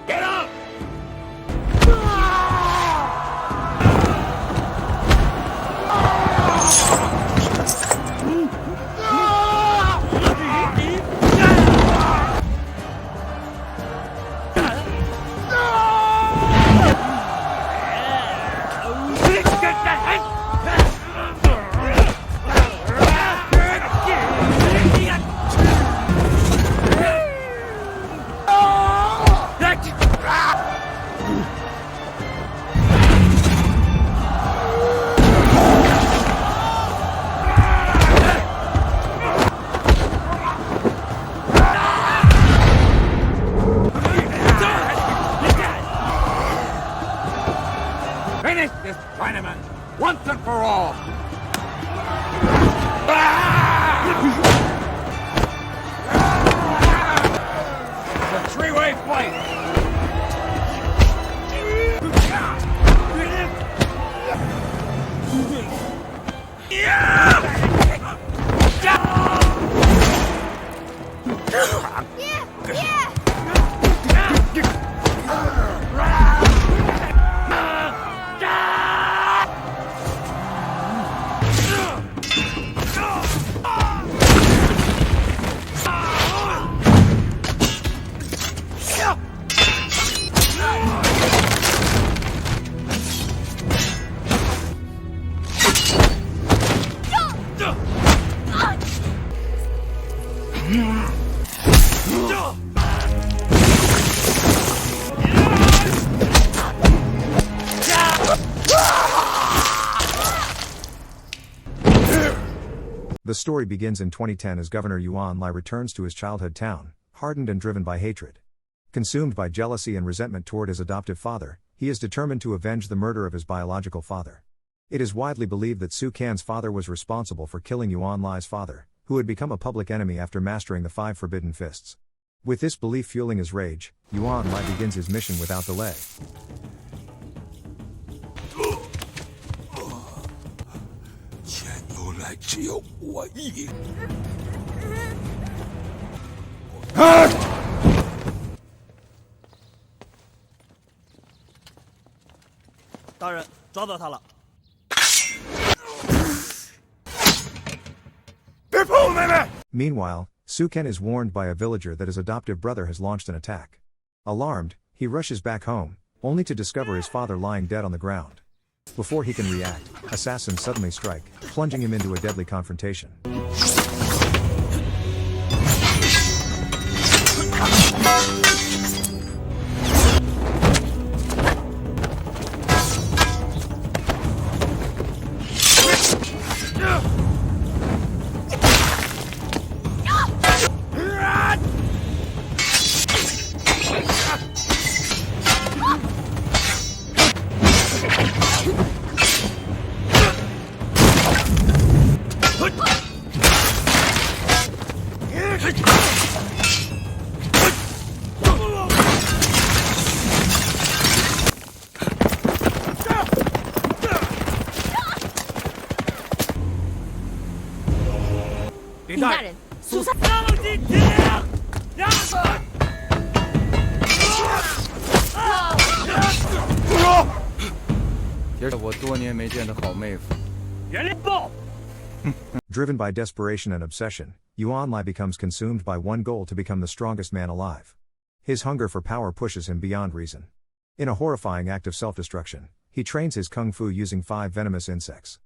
Get up! Finish this tournament once and for all! It's a three-way fight! The story begins in 2010 as Governor Yuan Lie returns to his childhood town, hardened and driven by hatred. Consumed by jealousy and resentment toward his adoptive father, he is determined to avenge the murder of his biological father. It is widely believed that Su Can's father was responsible for killing Yuan Lie's father, who had become a public enemy after mastering the 5 forbidden fists. With this belief fueling his rage, Yuan Lie begins his mission without delay. Meanwhile, Su Can is warned by a villager that his adoptive brother has launched an attack. Alarmed, he rushes back home, only to discover his father lying dead on the ground. Before he can react, assassins suddenly strike, plunging him into a deadly confrontation. Driven by desperation and obsession, Yuan Lie becomes consumed by one goal: to become the strongest man alive. His hunger for power pushes him beyond reason. In a horrifying act of self-destruction, he trains his kung fu using 5 venomous insects.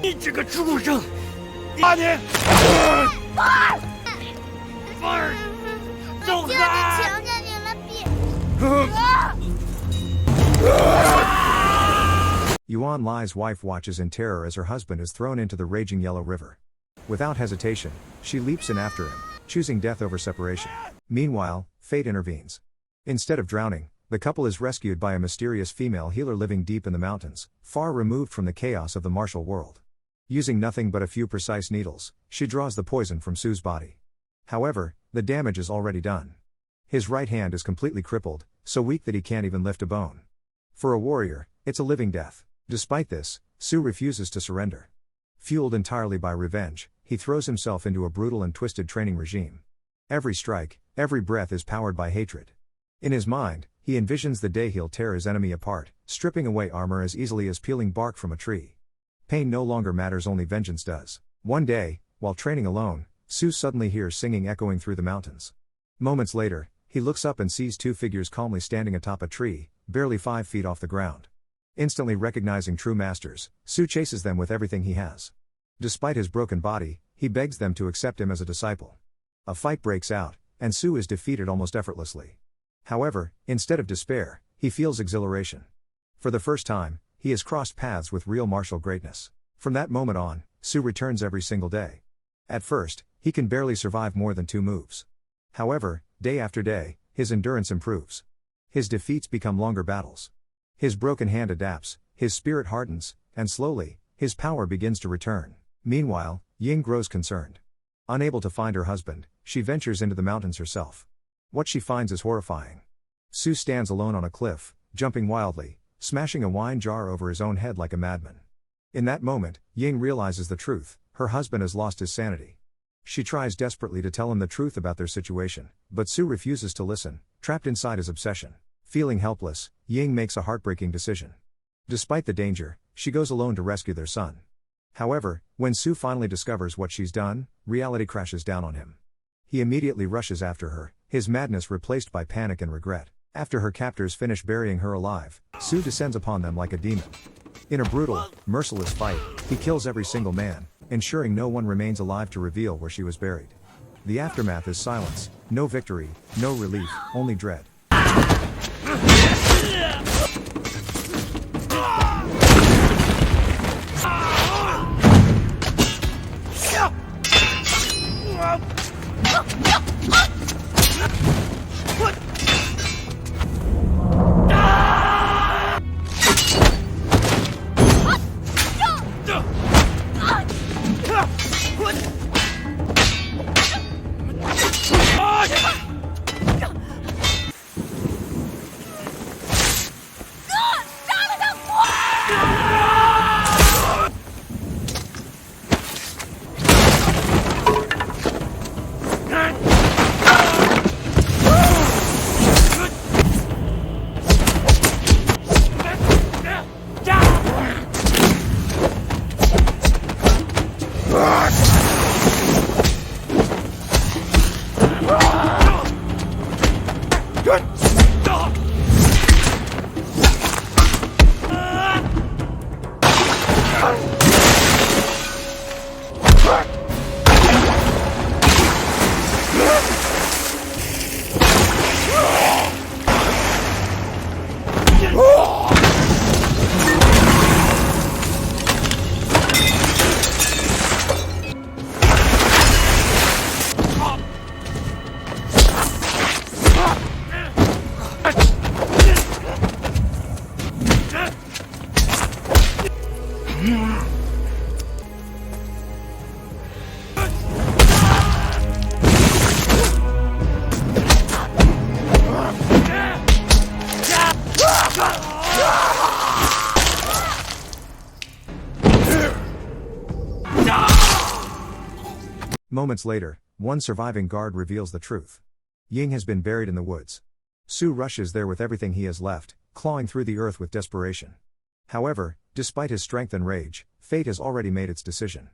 你这个畜生！打你！放儿，走开！求求你了，别！ Yuan Lie's wife watches in terror as her husband is thrown into the raging yellow river. Without hesitation, she leaps in after him, choosing death over separation. Meanwhile, fate intervenes. Instead of drowning, the couple is rescued by a mysterious female healer living deep in the mountains, far removed from the chaos of the martial world. Using nothing but a few precise needles, she draws the poison from Su's body. However, the damage is already done. His right hand is completely crippled, so weak that he can't even lift a bone. For a warrior, it's a living death. Despite this, Su refuses to surrender. Fueled entirely by revenge, he throws himself into a brutal and twisted training regime. Every strike, every breath is powered by hatred. In his mind, he envisions the day he'll tear his enemy apart, stripping away armor as easily as peeling bark from a tree. Pain no longer matters, only vengeance does. One day, while training alone, Su suddenly hears singing echoing through the mountains. Moments later, he looks up and sees two figures calmly standing atop a tree, barely 5 feet off the ground. Instantly recognizing true masters, Su chases them with everything he has. Despite his broken body, he begs them to accept him as a disciple. A fight breaks out, and Su is defeated almost effortlessly. However, instead of despair, he feels exhilaration. For the first time, he has crossed paths with real martial greatness. From that moment on, Su returns every single day. At first, he can barely survive more than 2 moves. However, day after day, his endurance improves. His defeats become longer battles. His broken hand adapts, his spirit hardens, and slowly, his power begins to return. Meanwhile, Ying grows concerned. Unable to find her husband, she ventures into the mountains herself. What she finds is horrifying. Su stands alone on a cliff, jumping wildly, smashing a wine jar over his own head like a madman. In that moment, Ying realizes the truth: her husband has lost his sanity. She tries desperately to tell him the truth about their situation, but Su refuses to listen, trapped inside his obsession. Feeling helpless, Ying makes a heartbreaking decision. Despite the danger, she goes alone to rescue their son. However, when Su finally discovers what she's done, reality crashes down on him. He immediately rushes after her, his madness replaced by panic and regret. After her captors finish burying her alive, Su descends upon them like a demon. In a brutal, merciless fight, he kills every single man, ensuring no one remains alive to reveal where she was buried. The aftermath is silence, no victory, no relief, only dread. Moments later, one surviving guard reveals the truth. Ying has been buried in the woods. Su rushes there with everything he has left, clawing through the earth with desperation. However, despite his strength and rage, fate has already made its decision.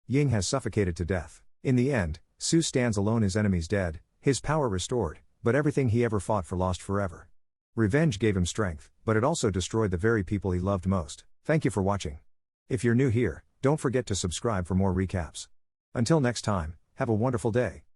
Ying has suffocated to death. In the end, Su stands alone, his enemies dead, his power restored, but everything he ever fought for lost forever. Revenge gave him strength, but it also destroyed the very people he loved most. Thank you for watching. If you're new here, don't forget to subscribe for more recaps. Until next time, have a wonderful day.